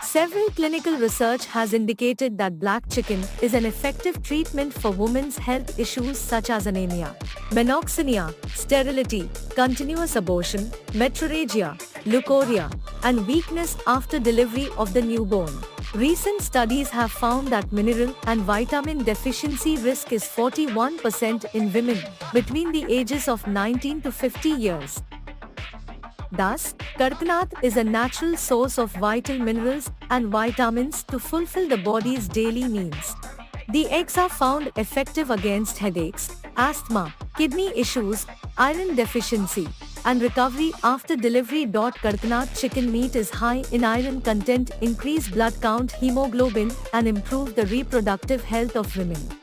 Several clinical research has indicated that black chicken is an effective treatment for women's health issues such as anemia, menoxemia, sterility, continuous abortion, metrorrhagia, leukorrhea, and weakness after delivery of the newborn. Recent studies have found that mineral and vitamin deficiency risk is 41% in women between the ages of 19 to 50 years. Thus, Kadaknath is a natural source of vital minerals and vitamins to fulfill the body's daily needs. The eggs are found effective against headaches, asthma, kidney issues, iron deficiency, and recovery after delivery. Kadaknath chicken meat is high in iron content, increase blood count, hemoglobin, and improve the reproductive health of women.